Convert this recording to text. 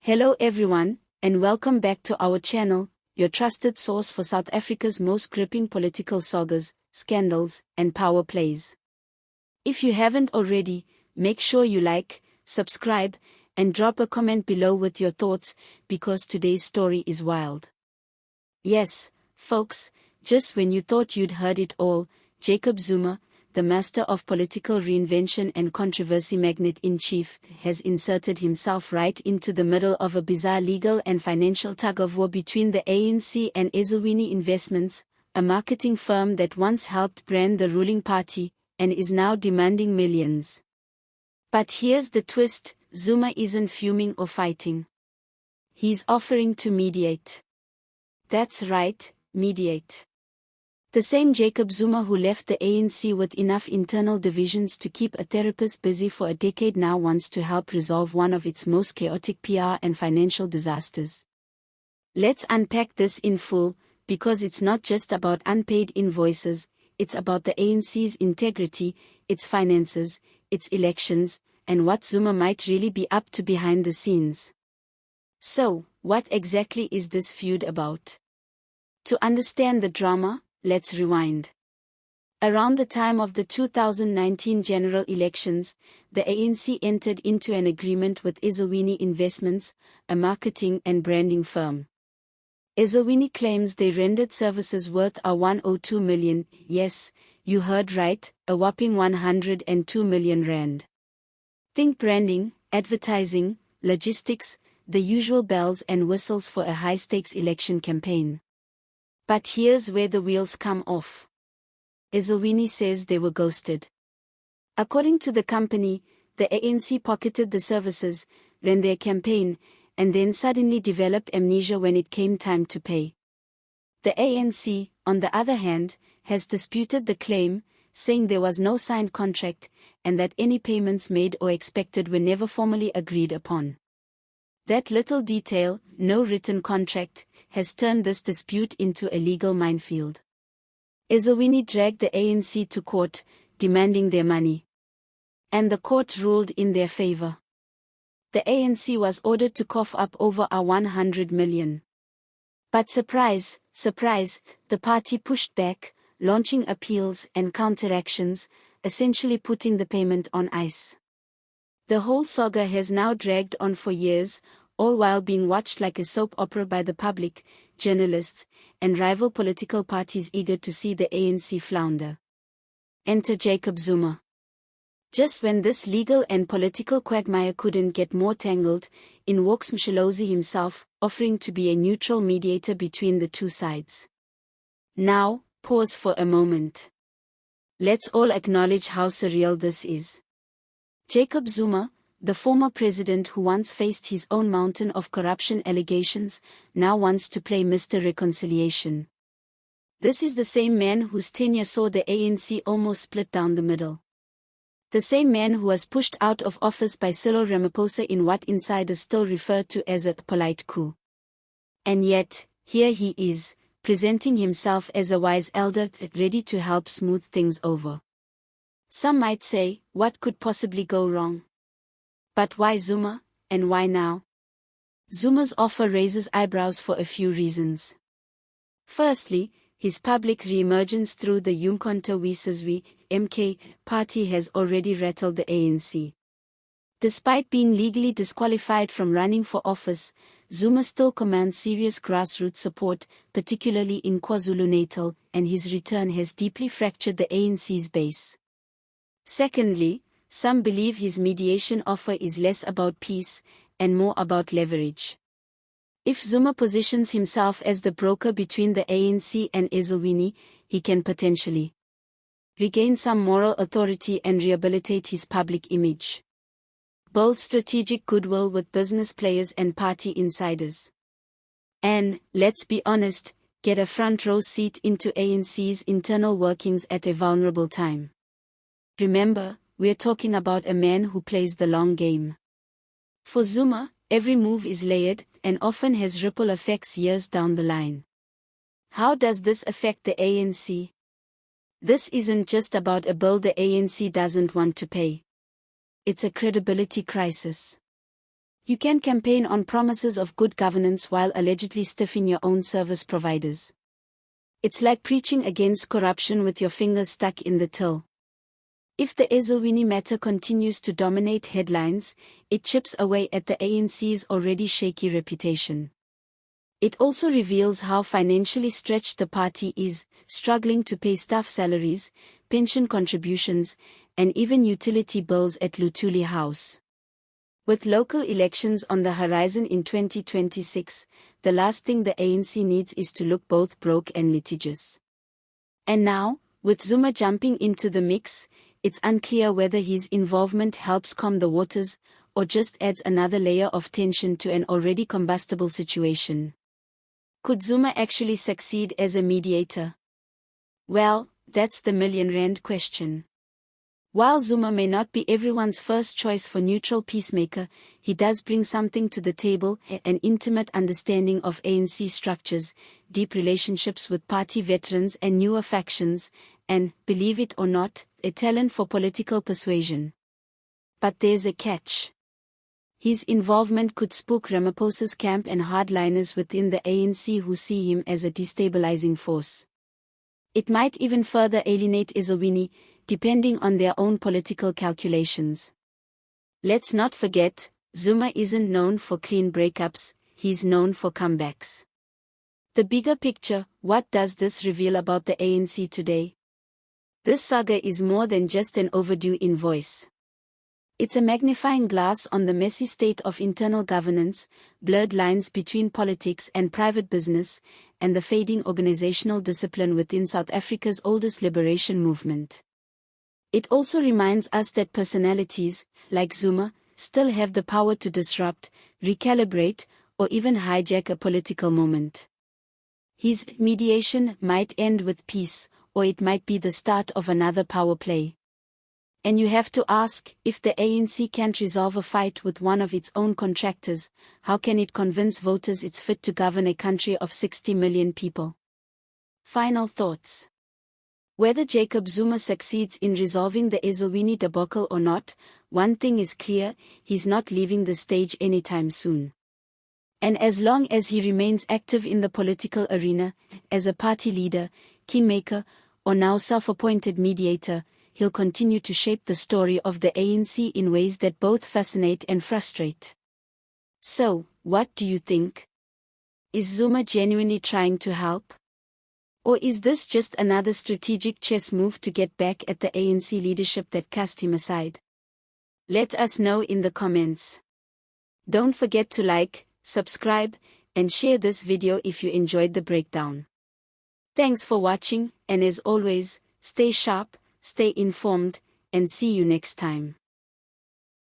Hello everyone, and welcome back to our channel, your trusted source for South Africa's most gripping political sagas, scandals, and power plays. If you haven't already, make sure you like, subscribe, and drop a comment below with your thoughts, because today's story is wild. Yes, folks, just when you thought you'd heard it all, Jacob Zuma, the master of political reinvention and controversy magnate-in-chief, has inserted himself right into the middle of a bizarre legal and financial tug-of-war between the ANC and Ezulweni Investments, a marketing firm that once helped brand the ruling party, and is now demanding millions. But here's the twist: Zuma isn't fuming or fighting. He's offering to mediate. That's right, mediate. The same Jacob Zuma who left the ANC with enough internal divisions to keep a therapist busy for a decade now wants to help resolve one of its most chaotic PR and financial disasters. Let's unpack this in full, because it's not just about unpaid invoices, it's about the ANC's integrity, its finances, its elections, and what Zuma might really be up to behind the scenes. So, what exactly is this feud about? To understand the drama, let's rewind. Around the time of the 2019 general elections, the ANC entered into an agreement with Ezulweni Investments, a marketing and branding firm. Ezulweni claims they rendered services worth R102 million, yes, you heard right, a whopping 102 million rand. Think branding, advertising, logistics, the usual bells and whistles for a high-stakes election campaign. But here's where the wheels come off. Ezulweni says they were ghosted. According to the company, the ANC pocketed the services, ran their campaign, and then suddenly developed amnesia when it came time to pay. The ANC, on the other hand, has disputed the claim, saying there was no signed contract, and that any payments made or expected were never formally agreed upon. That little detail, no written contract, has turned this dispute into a legal minefield. Ezulweni dragged the ANC to court, demanding their money. And the court ruled in their favor. The ANC was ordered to cough up over R100 million. But surprise, surprise, the party pushed back, launching appeals and counteractions, essentially putting the payment on ice. The whole saga has now dragged on for years, all while being watched like a soap opera by the public, journalists, and rival political parties eager to see the ANC flounder. Enter Jacob Zuma. Just when this legal and political quagmire couldn't get more tangled, in walks Msholozi himself, offering to be a neutral mediator between the two sides. Now, pause for a moment. Let's all acknowledge how surreal this is. Jacob Zuma, the former president who once faced his own mountain of corruption allegations, now wants to play Mr. Reconciliation. This is the same man whose tenure saw the ANC almost split down the middle. The same man who was pushed out of office by Cyril Ramaphosa in what insiders still refer to as a polite coup. And yet, here he is, presenting himself as a wise elder ready to help smooth things over. Some might say, what could possibly go wrong? But why Zuma, and why now? Zuma's offer raises eyebrows for a few reasons. Firstly, his public re-emergence through the Umkhonto we Sizwe (MK) party has already rattled the ANC. Despite being legally disqualified from running for office, Zuma still commands serious grassroots support, particularly in KwaZulu-Natal, and his return has deeply fractured the ANC's base. Secondly, some believe his mediation offer is less about peace, and more about leverage. If Zuma positions himself as the broker between the ANC and Ezulweni, he can potentially regain some moral authority and rehabilitate his public image. Build strategic goodwill with business players and party insiders. And, let's be honest, get a front row seat into ANC's internal workings at a vulnerable time. Remember, we're talking about a man who plays the long game. For Zuma, every move is layered, and often has ripple effects years down the line. How does this affect the ANC? This isn't just about a bill the ANC doesn't want to pay. It's a credibility crisis. You can campaign on promises of good governance while allegedly stiffing your own service providers. It's like preaching against corruption with your fingers stuck in the till. If the Ezulweni matter continues to dominate headlines, it chips away at the ANC's already shaky reputation. It also reveals how financially stretched the party is, struggling to pay staff salaries, pension contributions, and even utility bills at Luthuli House. With local elections on the horizon in 2026, the last thing the ANC needs is to look both broke and litigious. And now, with Zuma jumping into the mix, it's unclear whether his involvement helps calm the waters, or just adds another layer of tension to an already combustible situation. Could Zuma actually succeed as a mediator? Well, that's the million-rand question. While Zuma may not be everyone's first choice for neutral peacemaker, he does bring something to the table, an intimate understanding of ANC structures, deep relationships with party veterans and newer factions, and, believe it or not, a talent for political persuasion. But there's a catch. His involvement could spook Ramaphosa's camp and hardliners within the ANC who see him as a destabilizing force. It might even further alienate Ezulweni, depending on their own political calculations. Let's not forget, Zuma isn't known for clean breakups, he's known for comebacks. The bigger picture, what does this reveal about the ANC today? This saga is more than just an overdue invoice. It's a magnifying glass on the messy state of internal governance, blurred lines between politics and private business, and the fading organizational discipline within South Africa's oldest liberation movement. It also reminds us that personalities, like Zuma, still have the power to disrupt, recalibrate, or even hijack a political moment. His mediation might end with peace, or it might be the start of another power play. And you have to ask, if the ANC can't resolve a fight with one of its own contractors, how can it convince voters it's fit to govern a country of 60 million people? Final thoughts. Whether Jacob Zuma succeeds in resolving the Ezulweni debacle or not, one thing is clear, he's not leaving the stage anytime soon. And as long as he remains active in the political arena, as a party leader, kingmaker, or now self-appointed mediator, he'll continue to shape the story of the ANC in ways that both fascinate and frustrate. So, what do you think? Is Zuma genuinely trying to help? Or is this just another strategic chess move to get back at the ANC leadership that cast him aside? Let us know in the comments. Don't forget to like, subscribe, and share this video if you enjoyed the breakdown. Thanks for watching, and as always, stay sharp, stay informed, and see you next time.